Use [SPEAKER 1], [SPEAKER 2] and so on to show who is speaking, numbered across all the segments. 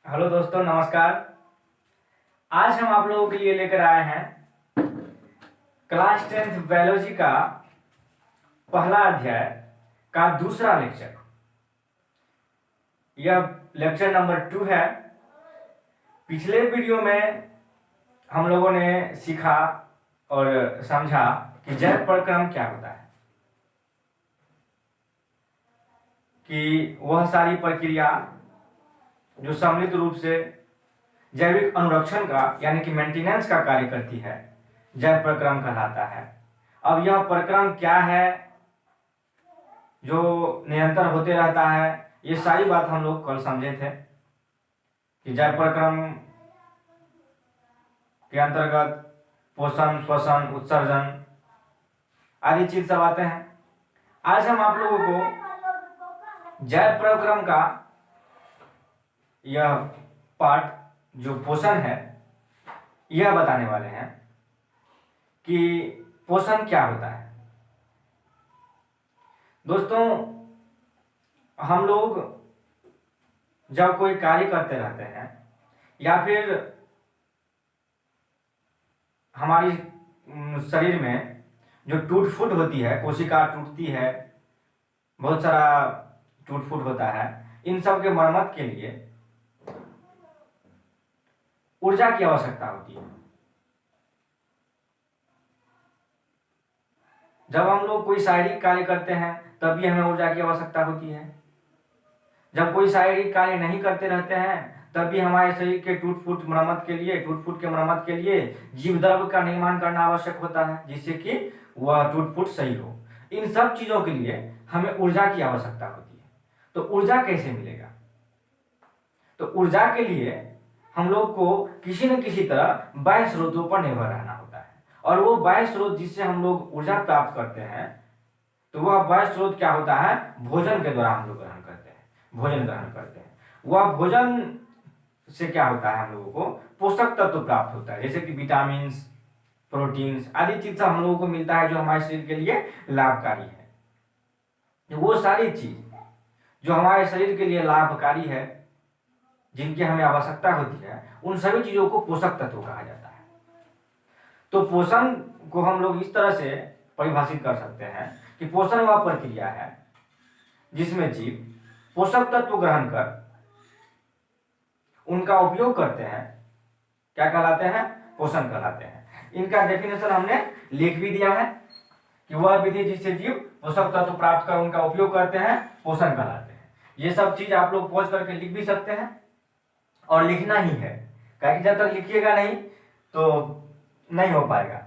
[SPEAKER 1] Hello दोस्तों, नमस्कार। आज हम आप लोगों के लिए लेकर आए हैं क्लास 10th बायोलॉजी का पहला अध्याय का दूसरा लेक्चर। यह लेक्चर नंबर 2 है। पिछले वीडियो में हम लोगों ने सीखा और समझा कि जैव प्रक्रम क्या होता है, कि वह सारी प्रक्रिया जो सम्मिलित रूप से जैविक अनुरक्षण का यानी कि मेंटेनेंस का कार्य करती है, जैव प्रक्रम कहलाता है। अब यह प्रक्रम क्या है जो निरंतर होते रहता है, ये सारी बात हम लोग कल समझे थे कि जैव प्रक्रम के अंतर्गत पोषण, श्वसन, उत्सर्जन आदि चीज सब आते हैं। आज हम आप लोगों को जैव प्रक्रम का यह पार्ट जो पोषण है यह बताने वाले हैं कि पोषण क्या होता है। दोस्तों, हम लोग जब कोई कार्य करते रहते हैं या फिर हमारी शरीर में जो टूट फूट होती है, कोशिका टूटती है, बहुत सारा टूट फूट होता है, इन सब के मरम्मत के लिए ऊर्जा की आवश्यकता होती है। जब हम लोग कोई शारीरिक कार्य करते हैं तब भी हमें ऊर्जा की आवश्यकता होती है। जब कोई शारीरिक कार्य नहीं करते रहते हैं तब भी हमारे शरीर के टूट फूट के मरम्मत के लिए जीव द्रव्य का निर्माण करना आवश्यक होता है, जिससे कि वह टूट फूट सही हो। इन सब चीजों के लिए हमें ऊर्जा की आवश्यकता होती है। तो ऊर्जा कैसे मिलेगा? तो ऊर्जा के लिए हम लोग को किसी न किसी तरह बाह्य स्रोतों पर निर्भर रहना होता है, और वो बाह्य स्रोत जिससे हम लोग ऊर्जा प्राप्त करते हैं, तो वह बाह्य स्रोत क्या होता है? भोजन के द्वारा हम लोग ग्रहण करते हैं, भोजन ग्रहण करते हैं। वह भोजन से क्या होता है? हम लोगों को पोषक तत्व प्राप्त होता है, जैसे कि विटामिन, प्रोटीन्स आदि चीज हम लोगों को मिलता है जो हमारे शरीर के लिए लाभकारी है। वो सारी चीज जो हमारे शरीर के लिए लाभकारी है, जिनकी हमें आवश्यकता होती है, उन सभी चीजों को पोषक तत्व कहा जाता है। तो पोषण को हम लोग इस तरह से परिभाषित कर सकते हैं कि पोषण वह प्रक्रिया है जिसमें जीव पोषक तत्व ग्रहण कर उनका उपयोग करते हैं। क्या कहलाते हैं? पोषण कहलाते हैं। इनका डेफिनेशन हमने लिख भी दिया है कि वह विधि जिससे जीव पोषक तत्व प्राप्त कर उनका उपयोग करते हैं, पोषण कहलाते हैं। ये सब चीज आप लोग पॉज करके लिख भी सकते हैं, और लिखना ही है, क्योंकि जब तक लिखिएगा नहीं तो नहीं हो पाएगा।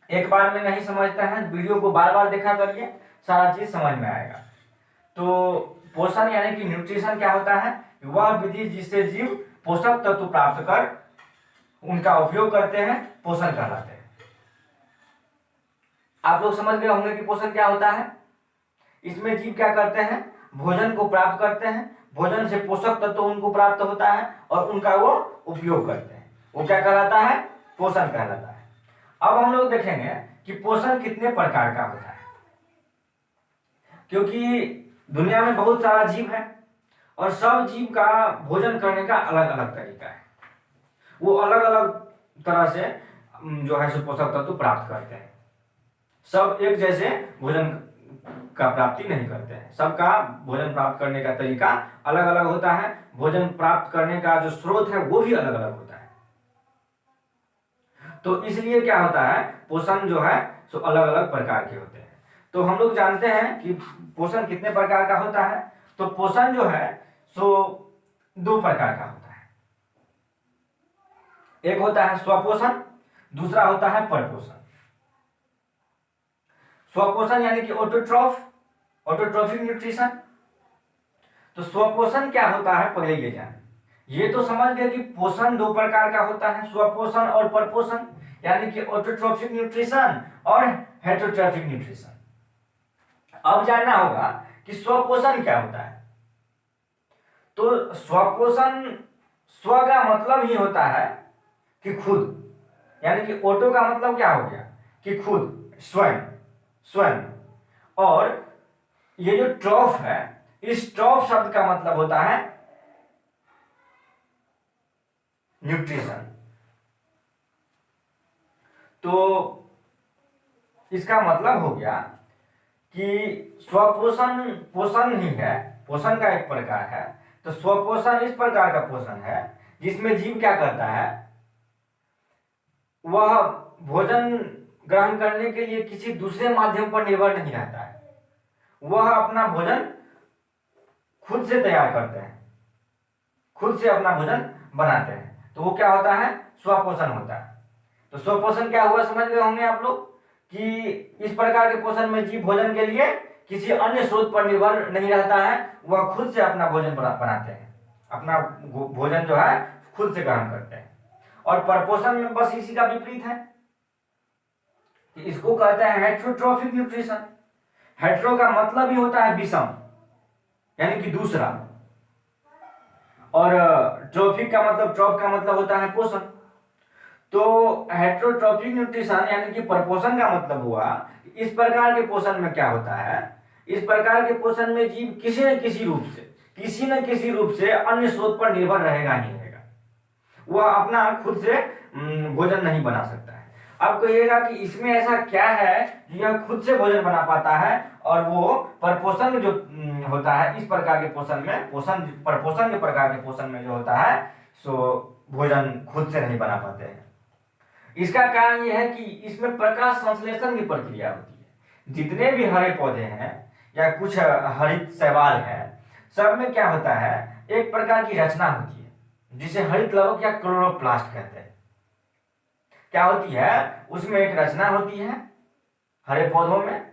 [SPEAKER 1] एक बार में नहीं समझते हैं, वीडियो को बार बार देखा करिए, सारा चीज समझ में आएगा। तो पोषण यानी कि न्यूट्रिशन क्या होता है? वह विधि जिससे जीव पोषक तत्व प्राप्त कर उनका उपयोग करते हैं, पोषण कहलाते हैं। आप लोग समझ गए होंगे कि पोषण क्या होता है। इसमें जीव क्या करते हैं? भोजन को प्राप्त करते हैं, भोजन से पोषक तत्व उनको प्राप्त होता है और उनका वो उपयोग करते हैं। वो क्या कहलाता है? पोषण कहलाता है। अब हम लोग देखेंगे कि पोषण कितने प्रकार का होता है, क्योंकि दुनिया में बहुत सारा जीव है और सब जीव का भोजन करने का अलग अलग तरीका है। वो अलग अलग तरह से जो है सो पोषक तत्व प्राप्त करते हैं। सब एक जैसे भोजन का प्राप्ति नहीं करते हैं, सबका भोजन प्राप्त करने का तरीका अलग अलग होता है। भोजन प्राप्त करने का जो स्रोत है वो भी अलग अलग होता है। तो इसलिए क्या होता है? पोषण जो है सो अलग अलग प्रकार के होते हैं। तो हम लोग जानते हैं कि पोषण कितने प्रकार का होता है। तो पोषण जो है सो 2 प्रकार का होता है। एक होता है स्वपोषण, दूसरा होता है परपोषण। स्वपोषण यानी कि ऑटोट्रॉफिक न्यूट्रिशन। तो स्वपोषण क्या होता है पहले ये जान। ये तो समझ गए कि पोषण 2 प्रकार का होता है, स्वपोषण और परपोषण, यानी कि ऑटोट्रॉफिक न्यूट्रिशन और हेटरोट्रॉफिक न्यूट्रिशन। अब जानना होगा कि स्वपोषण क्या होता है। तो स्वपोषण, स्व का मतलब ही होता है कि खुद, यानी कि ऑटो का मतलब क्या हो गया? कि खुद, स्वयं। और ये जो ट्रॉफ है, इस ट्रॉफ शब्द का मतलब होता है न्यूट्रिशन। तो इसका मतलब हो गया कि स्वपोषण पोषण ही है, पोषण का एक प्रकार है। तो स्वपोषण इस प्रकार का पोषण है जिसमें जीव क्या करता है, वह भोजन ग्रहण करने के लिए किसी दूसरे माध्यम पर निर्भर नहीं रहता है, वह अपना भोजन खुद से तैयार करते हैं, खुद से अपना भोजन बनाते हैं। तो वो क्या होता है, स्वपोषण होता है। तो स्वपोषण क्या हुआ समझ गए होंगे आप लोग कि इस प्रकार के पोषण में जीव भोजन के लिए किसी अन्य स्रोत पर निर्भर नहीं रहता है, वह खुद से अपना भोजन बनाते हैं, अपना भोजन जो है खुद से ग्रहण करते हैं। और परपोषण में बस इसी का विपरीत है कि इसको कहते हैं हेट्रोट्रोफिक न्यूट्रिशन। हेट्रो का मतलब ही होता है विषम, यानी कि दूसरा, और ट्रोफिक का मतलब, ट्रॉफ का मतलब होता है पोषण। तो हेट्रोट्रोफिक न्यूट्रिशन यानी कि परपोषण का मतलब हुआ इस प्रकार के पोषण में क्या होता है, इस प्रकार के पोषण में जीव किसी न किसी रूप से अन्य स्रोत पर निर्भर रहेगा ही रहेगा, वह अपना खुद से भोजन नहीं बना सकता है। अब कहिएगा कि इसमें ऐसा क्या है जो यह खुद से भोजन बना पाता है और वो परपोषण जो होता है इस प्रकार के पोषण में, परपोषण के प्रकार के पोषण में जो होता है सो भोजन खुद से नहीं बना पाते हैं। इसका कारण यह है कि इसमें प्रकाश संश्लेषण की प्रक्रिया होती है। जितने भी हरे पौधे हैं या कुछ हरित शैवाल है, सब में क्या होता है, एक प्रकार की रचना होती है जिसे हरित लवक या क्लोरोप्लास्ट कहते हैं। क्या होती है, उसमें एक रचना होती है हरे पौधों में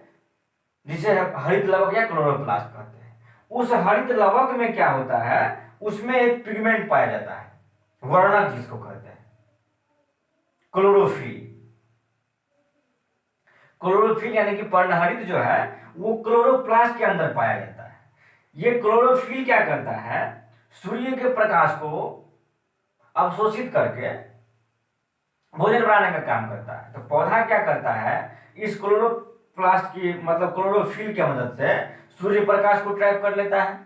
[SPEAKER 1] जिसे हरित लवक या क्लोरोप्लास्ट कहते हैं। उस हरित लवक में क्या होता है, उसमें एक पिगमेंट पाया जाता है, वर्णक जिसको कहते हैं क्लोरोफिल। क्लोरोफिल यानी कि पर्णहरित जो है वो क्लोरोप्लास्ट के अंदर पाया जाता है। ये क्लोरोफिल क्या करता है, सूर्य के प्रकाश को अवशोषित करके भोजन बनाने का काम करता है। तो पौधा क्या करता है, इस क्लोरोप्लास्ट की मतलब क्लोरोफिल की मदद से सूर्य प्रकाश को ट्रैप कर लेता है,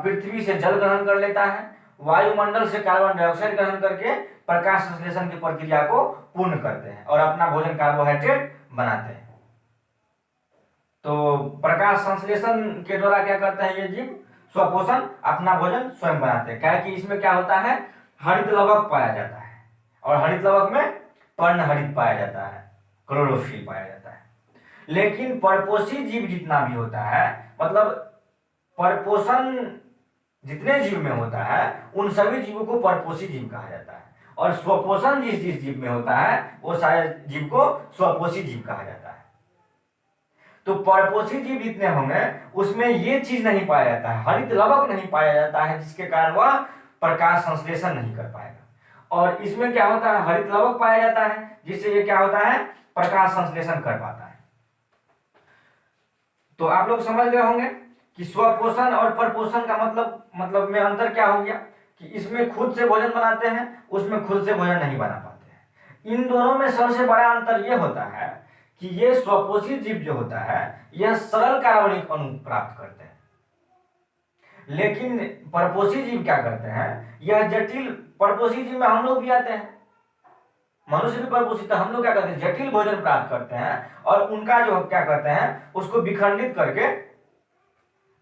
[SPEAKER 1] पृथ्वी से जल ग्रहण कर लेता है, वायुमंडल से कार्बन डाइऑक्साइड ग्रहण करके प्रकाश संश्लेषण की प्रक्रिया को पूर्ण करते हैं और अपना भोजन कार्बोहाइड्रेट बनाते हैं। तो प्रकाश संश्लेषण के द्वारा क्या करते हैं ये जीव, स्वपोषण, अपना भोजन स्वयं बनाते हैं। क्या है कि इसमें क्या होता है, हरित लवक पाया जाता है और हरित लवक में पर्णहरित पाया जाता है, क्लोरोफिल पाया जाता है। लेकिन परपोषी जीव जितना भी होता है, मतलब परपोषण जितने जीव में होता है उन सभी जीवों को परपोषी जीव कहा जाता है, और स्वपोषण जिस जीव में होता है वो सारे जीव को स्वपोषी जीव कहा जाता है। तो परपोषी जीव जितने होंगे उसमें ये चीज नहीं पाया जाता है, हरित लवक नहीं पाया जाता है, जिसके कारण वह प्रकाश संश्लेषण नहीं कर पाएगा। और इसमें क्या होता है, हरित लवक पाया जाता है जिससे ये क्या होता है, प्रकाश संश्लेषण कर पाता है। तो आप लोग समझ गए होंगे कि स्वपोषण और परपोषण का मतलब में अंतर क्या हो गया कि इसमें खुद से भोजन बनाते हैं, उसमें खुद से भोजन नहीं बना पाते हैं। इन दोनों में सबसे बड़ा अंतर यह होता है कि ये स्वपोषी जीव जो होता है यह सरल कार्बनिक अणु प्राप्त करते हैं, लेकिन परपोषी जीव क्या करते हैं, यह जटिल, परपोषी जीव में हम लोग भी आते हैं, मनुष्य भी परपोषित है, हम लोग क्या करते हैं, जटिल भोजन प्राप्त करते हैं और उनका जो क्या करते हैं उसको विखंडित करके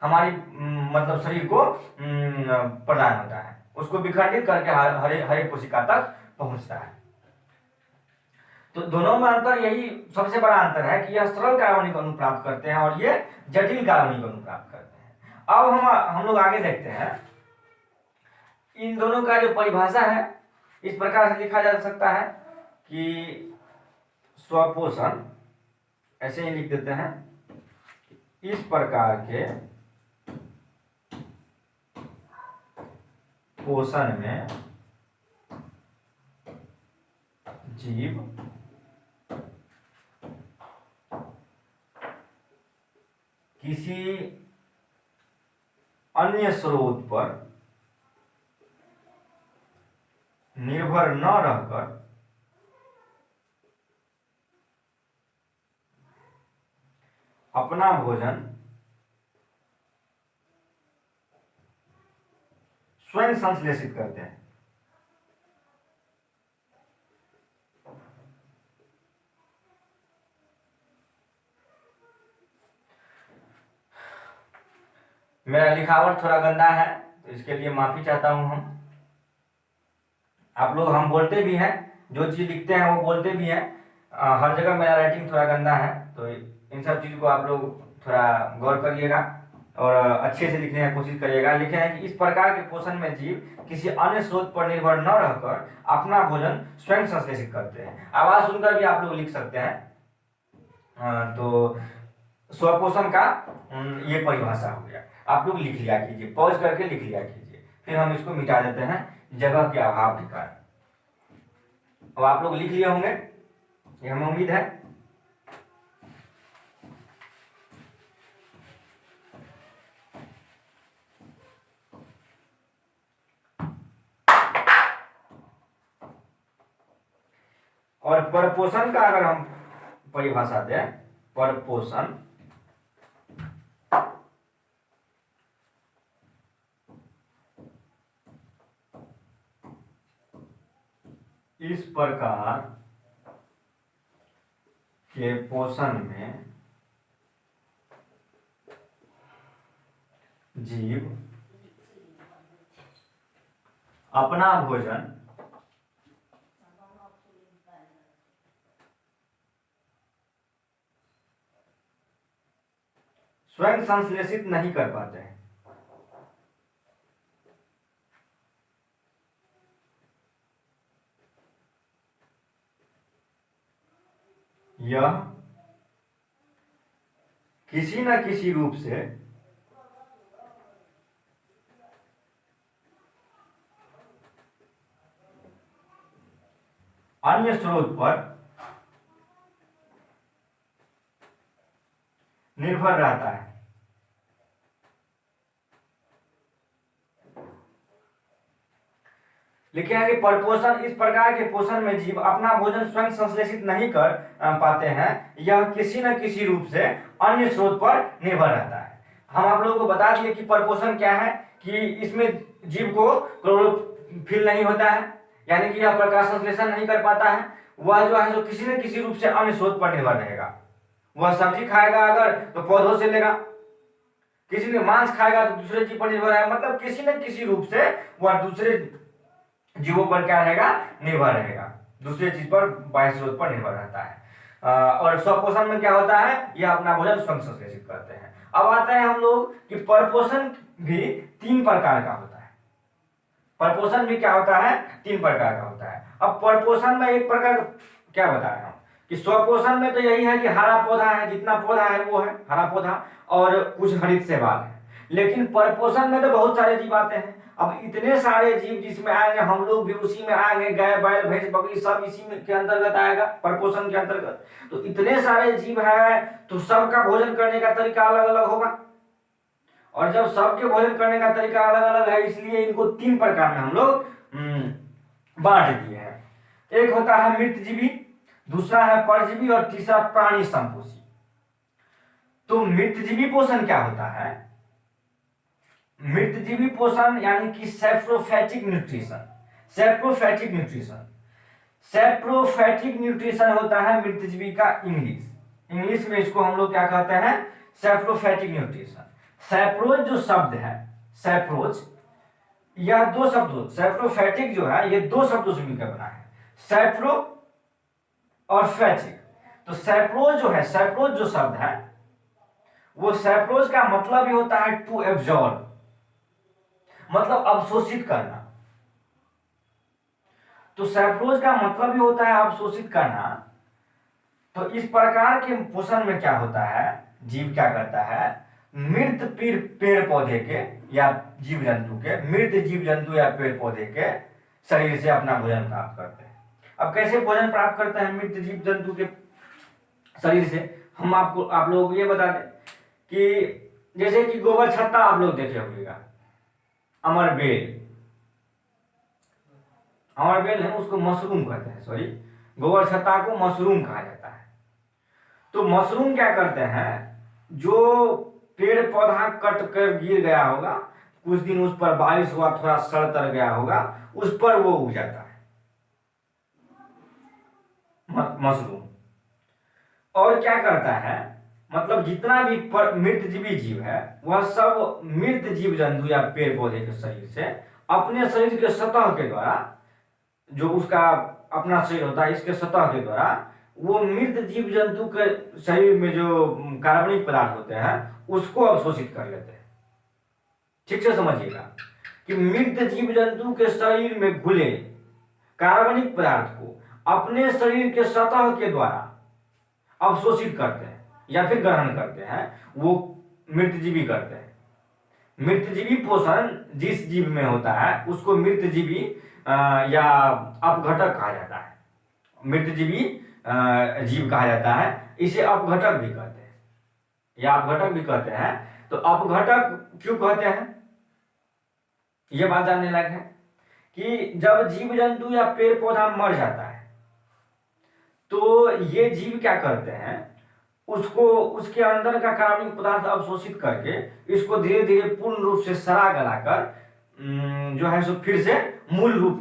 [SPEAKER 1] हमारी मतलब शरीर को प्रदान होता है, उसको विखंडित करके हरे हरे कोशिका तक पहुंचता है। तो दोनों में अंतर यही सबसे बड़ा अंतर है कि यह सरल कार्बनिक अणु प्राप्त करते हैं और ये जटिल कार्बनिक अणु प्राप्त करते हैं। अब हम लोग आगे देखते हैं इन दोनों का जो परिभाषा है इस प्रकार से लिखा जा सकता है कि स्वपोषण, ऐसे ही लिख देते हैं, इस प्रकार के पोषण में जीव किसी अन्य स्रोत पर निर्भर न रहकर अपना भोजन स्वयं संश्लेषित करते हैं। मेरा लिखावट थोड़ा गंदा है तो इसके लिए माफी चाहता हूँ हम। आप लोग, हम बोलते भी हैं, जो चीज़ लिखते हैं वो बोलते भी हैं। हर जगह मेरा राइटिंग थोड़ा गंदा है, तो इन सब चीज़ को आप लोग थोड़ा गौर करिएगा और अच्छे से लिखने की कोशिश करिएगा। लिखे हैं कि इस प्रकार के पोषण में जीव किसी अन्य स्रोत पर निर्भर न रहकर अपना भोजन स्वयं संश्लेषित करते हैं। आवाज सुनकर भी आप लोग लिख सकते हैं। तो स्वपोषण का ये परिभाषा हो गया। आप लोग लिख लिया कीजिए, पॉज करके लिख लिया कीजिए, फिर हम इसको मिटा देते हैं जगह के अभाव के कारण। अब आप लोग लिख लिए होंगे, ये हमें उम्मीद है। और परपोषण का अगर हम परिभाषा दें, परपोषण इस प्रकार के पोषण में जीव अपना भोजन स्वयं संश्लेषित नहीं कर पाते हैं। यह किसी न किसी रूप से अन्य स्रोत पर निर्भर रहता है। लिखे हैं कि परपोषण इस प्रकार के पोषण में जीव अपना भोजन स्वयं संश्लेषित नहीं कर पाते हैं। यह किसी न किसी रूप से अन्य स्रोत पर निर्भर रहता है। हम आप लोगों को बता दिए कि परपोषण क्या है, कि इसमें जीव को क्लोरोफिल नहीं होता है, यानी कि यह प्रकाश संश्लेषण नहीं कर पाता है। वह जो है, जो किसी न किसी रूप से अन्य स्रोत पर निर्भर रहेगा। वह सब्जी खाएगा अगर तो पौधों से लेगा, किसी ने मांस खाएगा तो दूसरे जीव पर निर्भर है। मतलब किसी न किसी रूप से वह दूसरे जीवों पर क्या रहेगा, निर्भर रहेगा, दूसरे चीज पर, बाह्य स्रोत पर निर्भर रहता है। और स्वपोषण में क्या होता है, यह अपना भोजन स्वयं संश्लेषित करते हैं। अब आते हैं हम लोग कि परपोषण भी 3 प्रकार का होता है। परपोषण भी क्या होता है, 3 प्रकार का होता है। अब परपोषण में एक प्रकार क्या बताया हम, कि स्वपोषण में तो यही है कि हरा पौधा है, जितना पौधा है वो है हरा पौधा, और कुछ हरित शैवाल है। लेकिन परपोषण में तो बहुत सारे जीव आते हैं। अब इतने सारे जीव जिसमें आएंगे, हम लोग भी उसी में आएंगे, गाय बैल भैंस बकरी सब इसी में के अंतर्गत आएगा, परपोषण के अंतर्गत। तो इतने सारे जीव है तो सबका भोजन करने का तरीका अलग अलग होगा। और जब सबके भोजन करने का तरीका अलग अलग है, इसलिए इनको 3 प्रकार में हम लोग बांट दिए हैं। एक होता है मृतजीवी, दूसरा है परजीवी, और तीसरा प्राणी संपोषी। तो मृतजीवी पोषण क्या होता है, मृतजीवी पोषण यानी कि सैप्रोफैटिक न्यूट्रिशन। सैप्रोफैटिक न्यूट्रिशन, सैप्रोफैटिक न्यूट्रिशन होता है मृतजीवी का इंग्लिश में इसको हम लोग क्या कहते हैं, सैप्रोफैटिक न्यूट्रिशन। सैप्रोज जो शब्द है, सैप्रोज, यह 2 शब्दों, सैप्रोफैटिक जो है ये 2 शब्दों से मिलकर बना है, सैप्रो और फैटिक। तो सैप्रोज जो है, सैप्रोज जो शब्द है, वो सैप्रोज का मतलब ही होता है टू एब्जॉर्ब, मतलब अवशोषित करना। तो सैप्रोज का मतलब ही होता है अवशोषित करना। तो इस प्रकार के पोषण में क्या होता है, जीव क्या करता है, मृत पेड़ पौधे के या जीव जंतु के, मृत जीव जंतु या पेड़ पौधे के शरीर से अपना भोजन प्राप्त करते हैं। अब कैसे भोजन प्राप्त करते हैं मृत जीव जंतु के शरीर से, हम आप लोगों को ये बता दें कि जैसे कि गोबर छत्ता आप लोग देखे होंगे, अमरबेल, अमरबेल है, उसको मशरूम कहते हैं, सॉरी, गोबर छत्ता को मशरूम कहा जाता है। तो मशरूम क्या करते हैं, जो पेड़ पौधा कट कर गिर गया होगा, कुछ दिन उस पर बारिश हुआ, थोड़ा सड़ तर गया होगा, उस पर वो उग जाता है मशरूम। और क्या करता है, मतलब जितना भी मृतजीवी जीव है वह सब मृत जीव जंतु या पेड़ पौधे के शरीर से अपने शरीर के सतह के द्वारा, जो उसका अपना शरीर होता है इसके सतह के द्वारा, वो मृत जीव जंतु के शरीर में जो कार्बनिक पदार्थ होते हैं उसको अवशोषित कर लेते हैं। ठीक से समझिएगा कि मृत जीव जंतु के शरीर में घुले कार्बनिक पदार्थ को अपने शरीर के सतह के द्वारा अवशोषित करते हैं या फिर ग्रहण करते हैं, वो मृतजीवी करते हैं। मृतजीवी पोषण जिस जीव में होता है उसको मृतजीवी या अपघटक कहा जाता है। मृतजीवी जीव कहा जाता है, इसे अपघटक भी कहते हैं या अपघटक भी कहते हैं। तो अपघटक क्यों कहते हैं, यह बात जानने लायक है कि जब जीव जंतु या पेड़ पौधा मर जाता है तो ये जीव क्या करते हैं, उसको उसके अंदर का कार्बनिक पदार्थ अवशोषित करके इसको धीरे धीरे पूर्ण रूप से सड़ा गलाकर जो है सो फिर से मूल रूप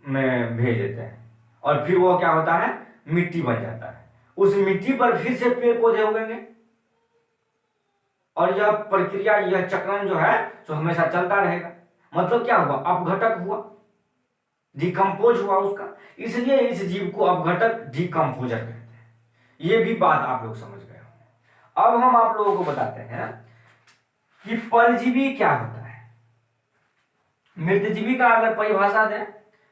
[SPEAKER 1] में भेज देते हैं और फिर वो क्या होता है, मिट्टी बन जाता है। उस मिट्टी पर फिर से पेड़ पौधे उगेंगे और यह प्रक्रिया, यह चक्रण जो है सो हमेशा चलता रहेगा। मतलब क्या हुआ, अपघटक हुआ, डिकम्पोज हुआ उसका, इसलिए इस जीव को अपघटक डिकम्पोजर कहते हैं। ये भी बात आप लोग समझ गए होंगे। अब हम आप लोगों को बताते हैं कि परजीवी क्या होता है। मृतजीवी का अगर परिभाषा दें,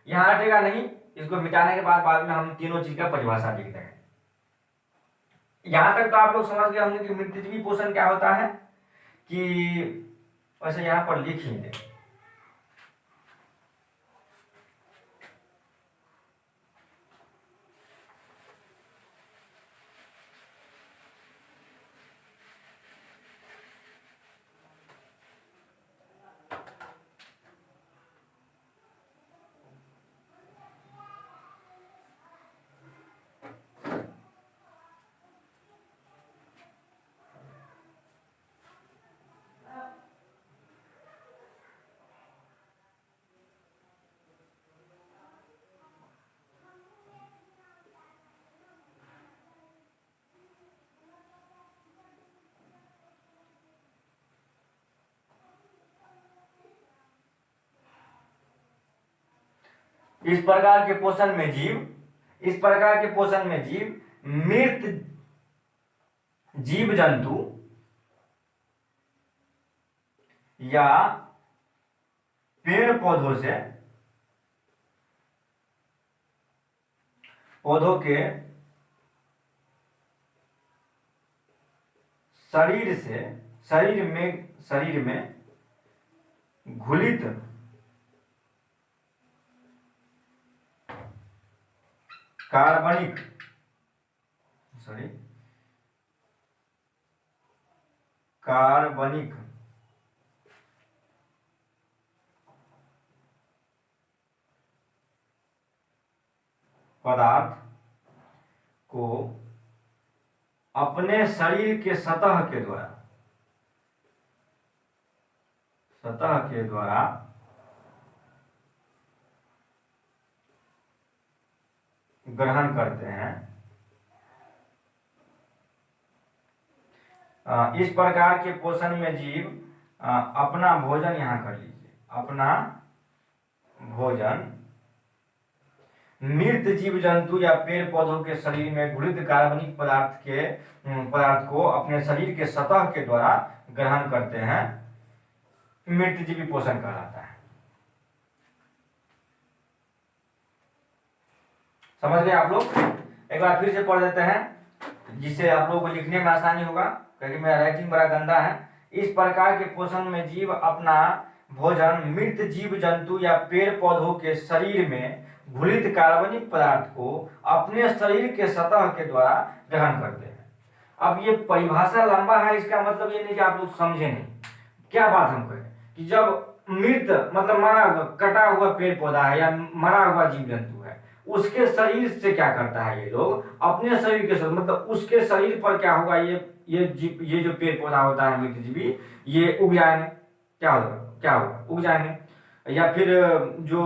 [SPEAKER 1] यहां हटेगा नहीं, इसको मिटाने के बाद में हम तीनों चीज का परिभाषा लिख देंगे। यहां तक तो आप लोग समझ गए होंगे कि मृतजीवी पोषण क्या होता है, कि वैसे यहां पर लिख ही दें। इस प्रकार के पोषण में जीव मृत जीव जंतु या पेड़ पौधों के शरीर में घुलित कार्बनिक पदार्थ को अपने शरीर के सतह के द्वारा ग्रहण करते हैं। इस प्रकार के पोषण में जीव अपना भोजन, यहाँ कर लीजिए, अपना भोजन मृत जीव जंतु या पेड़ पौधों के शरीर में घुलित कार्बनिक पदार्थ को अपने शरीर के सतह के द्वारा ग्रहण करते हैं, मृतजीवी पोषण कहलाता है। समझ गए आप लोग? एक बार फिर से पढ़ देते हैं जिससे आप लोगों को लिखने में आसानी होगा, क्योंकि मेरा राइटिंग बड़ा गंदा है। इस प्रकार के पोषण में जीव अपना भोजन मृत जीव जंतु या पेड़ पौधों के शरीर में घुलित कार्बनिक पदार्थ को अपने शरीर के सतह के द्वारा ग्रहण करते हैं। अब ये परिभाषा लंबा है, इसका मतलब ये नहीं कि आप लोग समझे नहीं। क्या बात हम कहें कि जब मृत मतलब मरा हुआ, कटा हुआ पेड़ पौधा है या मरा हुआ जीव जंतु है, उसके शरीर से क्या करता है ये लोग, अपने शरीर के साथ, मतलब उसके शरीर पर क्या होगा, ये जो पेड़ पौधा होता है मृतजीवी, ये उग जाएंगे। क्या होगा, उग जाएंगे। या फिर जो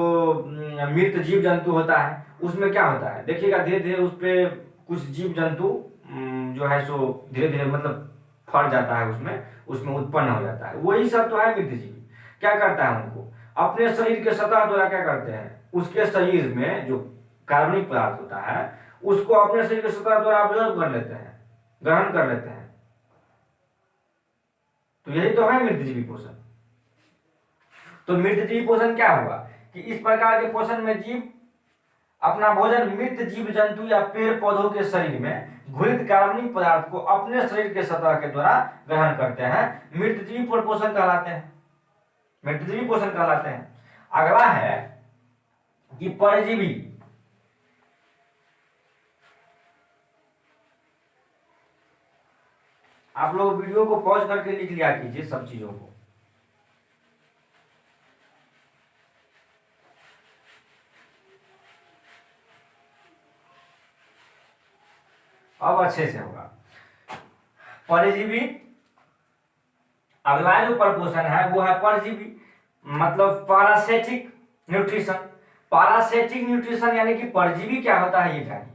[SPEAKER 1] मृत जीव जंतु होता है उसमें क्या होता है, देखिएगा धीरे धीरे उस पे कुछ जीव जंतु जो है सो धीरे धीरे मतलब फट जाता है, उसमें उसमें उत्पन्न हो जाता है। वही सब तो है मृतजीवी। क्या करता है, उनको अपने शरीर के सतह द्वारा क्या करते हैं, उसके शरीर में जो कार्बनिक पदार्थ होता है उसको अपने शरीर के सतह द्वारा ऑब्जर्व कर लेते हैं, ग्रहण कर लेते हैं। तो यही तो है मृतजीवी पोषण। तो मृतजीवी पोषण क्या हुआ कि इस प्रकार के पोषण में जीव अपना भोजन मृत जीव जंतु या पेड़ पौधों के शरीर में घुलित कार्बनिक पदार्थ को अपने शरीर के सतह के द्वारा ग्रहण करते हैं, मृतजीवी पोषण कहलाते हैं, मृतजीवी पोषण कहलाते हैं। अगला है कि परजीवी। आप लोग वीडियो को पॉज करके लिख लिया कीजिए सब चीजों को। अब अच्छे से होगा। परजीवी, अगला जो परपोषण है वो है परजीवी, मतलब पैरासिटिक न्यूट्रिशन। पैरासिटिक न्यूट्रिशन यानी कि परजीवी क्या होता है ये जानिए।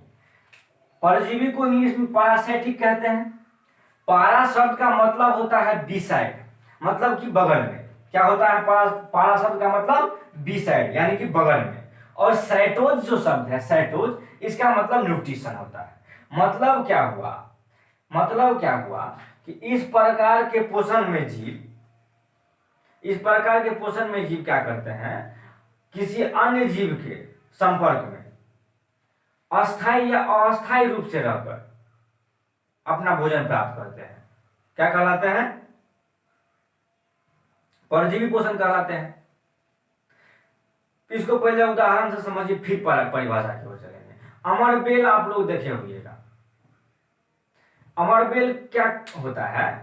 [SPEAKER 1] परजीवी को इंग्लिश में पैरासिटिक कहते हैं। पारा शब्द का मतलब होता है बिसाइड, मतलब कि बगल में। क्या होता है पारा शब्द का मतलब बिसाइड यानी कि बगल में। और सैटोज जो शब्द है, सैटोज, इसका मतलब न्यूट्रिशन होता है। मतलब क्या हुआ, मतलब क्या हुआ कि इस प्रकार के पोषण में जीव, इस प्रकार के पोषण में जीव क्या करते हैं, किसी अन्य जीव के संपर्क में अस्थायी या अस्थायी रूप से रहकर अपना भोजन प्राप्त करते हैं। क्या कहलाते हैं, परजीवी पोषण कहलाते हैं। इसको पहले उदाहरण से समझिए, फिर परिभाषा की ओर चलेंगे। अमरबेल आप लोग देखे होइएगा। अमरबेल क्या होता है,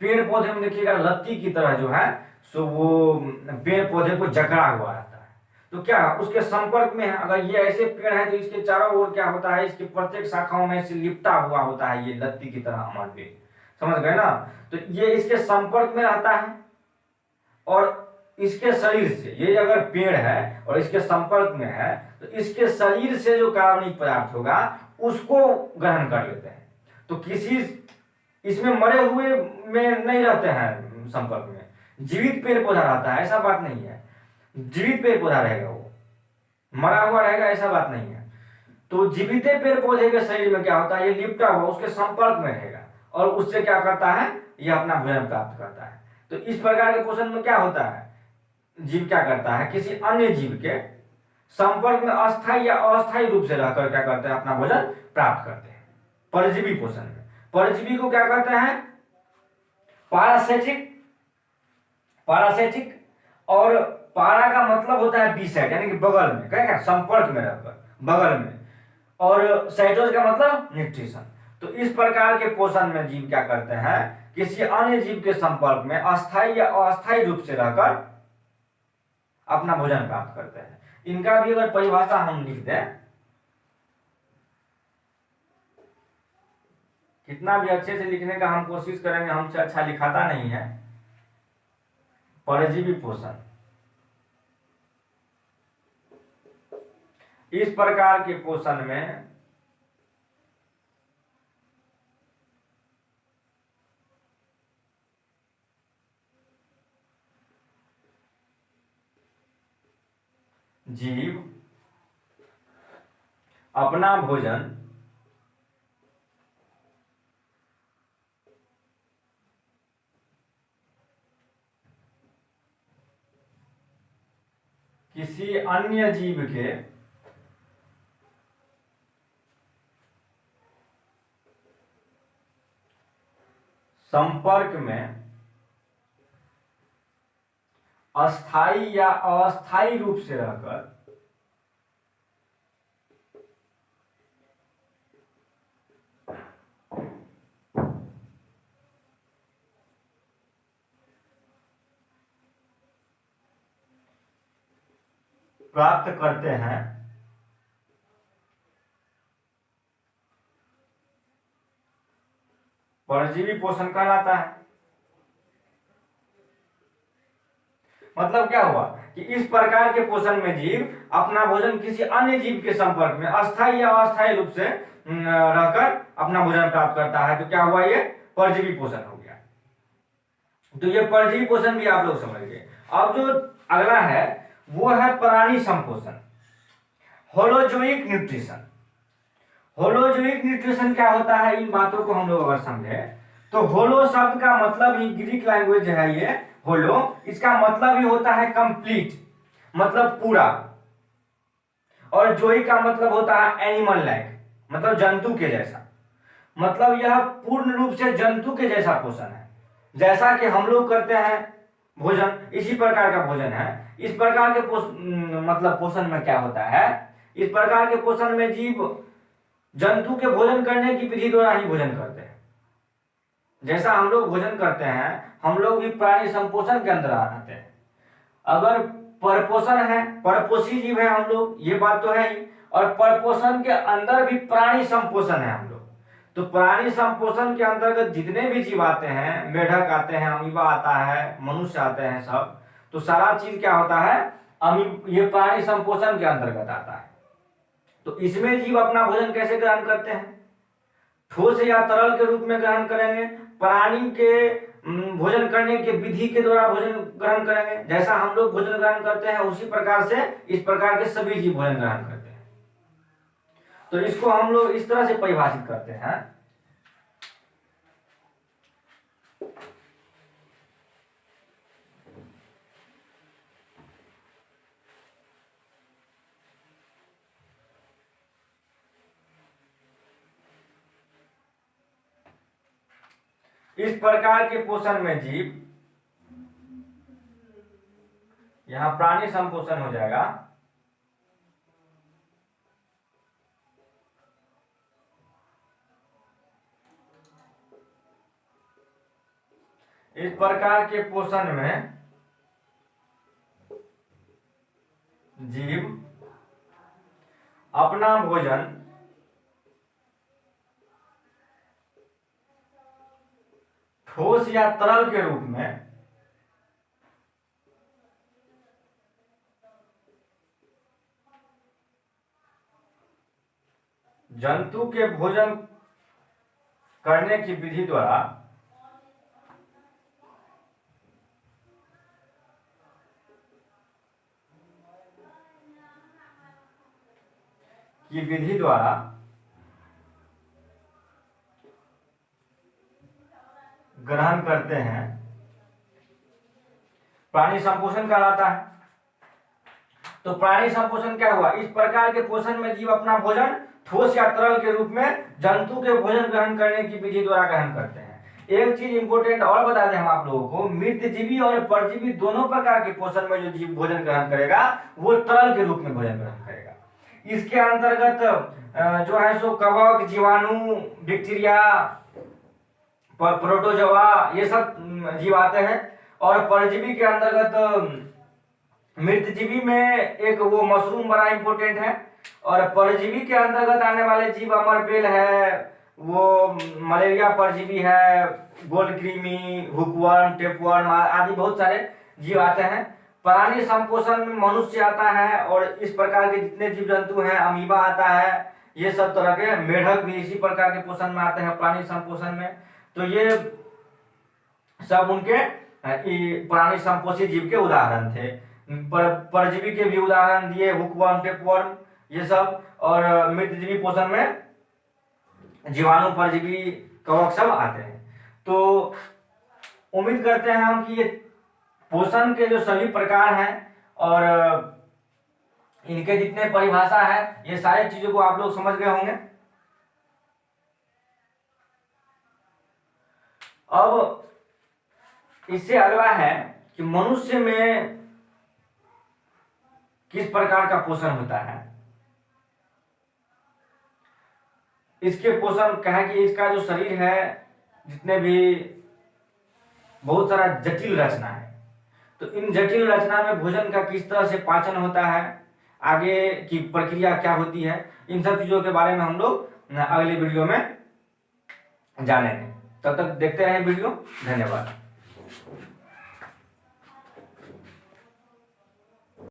[SPEAKER 1] पेड़ पौधे में देखिएगा लत्ती की तरह जो है सो वो पेड़ पौधे को जकड़ा हुआ रहता है। तो क्या उसके संपर्क में है, अगर ये ऐसे पेड़ है तो इसके चारों ओर क्या होता है, इसके प्रत्येक शाखाओं में से लिपटा हुआ होता है ये लत्ती की तरह अमरबेल, समझ गए ना। तो ये इसके संपर्क में रहता है और इसके शरीर से, ये अगर पेड़ है और इसके संपर्क में है तो इसके शरीर से जो कार्बनिक पदार्थ होगा उसको ग्रहण कर लेते हैं। तो किसी इसमें मरे हुए में नहीं रहते हैं संपर्क में, जीवित पेड़ पौधा रहता है, ऐसा बात नहीं है। जीवित पेड़ पौधा रहेगा, वो मरा हुआ रहेगा ऐसा बात नहीं है। तो जीवित पेड़ पौधे के शरीर में क्या होता है, ये लिपटा हुआ उसके संपर्क में रहेगा और उससे क्या करता है, ये अपना भोजन प्राप्त करता है। तो इस प्रकार के पोषण में क्या होता है, जीव क्या करता है, किसी अन्य जीव के संपर्क में अस्थायी या अस्थायी रूप से रहकर क्या करते हैं, अपना भोजन प्राप्त करते हैं। परजीवी पोषण में परजीवी को क्या कहते हैं, पैरासिटिक, पैरासिटिक। और पारा का मतलब होता है बिसाइड यानी कि बगल में, क्या संपर्क में रहकर, बगल में। और साइटोज का मतलब न्यूट्रिशन। तो इस प्रकार के पोषण में जीव क्या करते हैं, किसी अन्य जीव के संपर्क में अस्थायी या अस्थायी रूप से रहकर अपना भोजन प्राप्त करते हैं। इनका भी अगर परिभाषा हम लिख दें, कितना भी अच्छे से लिखने का हम कोशिश करेंगे, हमसे अच्छा लिखाता नहीं है। परजीवी पोषण इस प्रकार के पोषण में जीव अपना भोजन किसी अन्य जीव के संपर्क में अस्थायी या अस्थायी रूप से रहकर प्राप्त करते हैं, परजीवी पोषण कहलाता है। मतलब क्या हुआ कि इस प्रकार के पोषण में जीव अपना भोजन किसी अन्य जीव के संपर्क में अस्थायी या अस्थायी रूप से रहकर अपना भोजन प्राप्त करता है। तो क्या हुआ, ये परजीवी पोषण हो गया। तो ये परजीवी पोषण भी आप लोग समझ गए। अब जो अगला है वो है प्राणी संपोषण, होलोजोइक न्यूट्रिशन। होलोजोइक न्यूट्रिशन क्या होता है, इन बातों को हम लोग अगर समझे तो होलो शब्द का मतलब ही ग्रीक लैंग्वेज है ये होलो, इसका मतलब ही होता है कंप्लीट, मतलब पूरा, और जोई का मतलब होता है एनिमल लाइक, मतलब जंतु के जैसा, मतलब यह पूर्ण रूप से जंतु के जैसा पोषण है। जैसा कि हम लोग करते हैं भोजन, इसी प्रकार का भोजन है। इस प्रकार के मतलब पोषण में क्या होता है, इस प्रकार के पोषण में जीव जंतु के भोजन करने की विधि द्वारा ही भोजन करते हैं। जैसा हम लोग भोजन करते हैं, हम लोग भी प्राणी संपोषण के अंदर आते हैं। अगर परपोषण है, परपोषी जीव है हम लोग, ये बात तो है ही, और परपोषण के अंदर भी प्राणी संपोषण है हम लोग। तो प्राणी संपोषण के अंतर्गत जितने भी जीव आते हैं, मेढक आते हैं, अमीबा आता है, मनुष्य आते हैं सब, तो सारा चीज क्या होता है, ये प्राणी संपोषण के अंतर्गत आता है। तो इसमें जीव अपना भोजन कैसे ग्रहण करते हैं, ठोस या तरल के रूप में ग्रहण करेंगे, प्राणी के भोजन करने के विधि के द्वारा भोजन ग्रहण करेंगे। जैसा हम लोग भोजन ग्रहण करते हैं उसी प्रकार से इस प्रकार के सभी जीव भोजन ग्रहण करते हैं। तो इसको हम लोग इस तरह से परिभाषित करते हैं, इस प्रकार के पोषण में जीव, यहां प्राणी संपोषण हो जाएगा, इस प्रकार के पोषण में जीव अपना भोजन ठोस या तरल के रूप में जंतु के भोजन करने की विधि द्वारा ग्रहण करते हैं, प्राणी संपोषण कहलाता है। तो प्राणी संपोषण क्या हुआ, इस प्रकार के पोषण में जीव अपना भोजन ठोस या तरल के रूप में जंतु के भोजन ग्रहण करने की विधि द्वारा ग्रहण करते हैं। एक चीज इंपोर्टेंट और बता दें हम आप लोगों को, मृतजीवी और परजीवी दोनों प्रकार के पोषण में जो जीव भोजन ग्रहण करेगा वो तरल के रूप में भोजन ग्रहण करेगा। इसके अंतर्गत जो है सो कवक, जीवाणु, बैक्टीरिया, प्रोटोजोआ, ये सब जीव आते हैं। और परजीवी के अंतर्गत मृतजीवी में एक वो मशरूम बड़ा इंपॉर्टेंट है, और परजीवी के अंतर्गत आने वाले जीव अमरबेल है, वो मलेरिया परजीवी है, गोल्ड क्रीमी, हुकवर्म, टेपवर्म आदि बहुत सारे जीव आते हैं। प्राणी संपोषण में मनुष्य आता है, और इस प्रकार के जितने जीव जंतु हैं, अमीबा आता है, ये सब तरह के, मेढक भी इसी प्रकार के पोषण में आते हैं प्राणी संपोषण में। तो ये सब उनके प्राणी संपोषी जीव के उदाहरण थे। परजीवी के भी उदाहरण दिए, हुकवर्म, टेपवर्म, ये सब, और मृतजीवी पोषण में जीवाणु, परजीवी, कवक सब आते हैं। तो उम्मीद करते हैं हम कि ये पोषण के जो सभी प्रकार हैं और इनके जितने परिभाषा है, ये सारी चीजों को आप लोग समझ गए होंगे। अब इससे अगला है कि मनुष्य में किस प्रकार का पोषण होता है। इसके पोषण कहें कि इसका जो शरीर है, जितने भी बहुत सारा जटिल रचना है, तो इन जटिल रचना में भोजन का किस तरह से पाचन होता है, आगे की प्रक्रिया क्या होती है, इन सब चीजों के बारे में हम लोग अगले वीडियो में जानेंगे। तब तक देखते रहें वीडियो। धन्यवाद।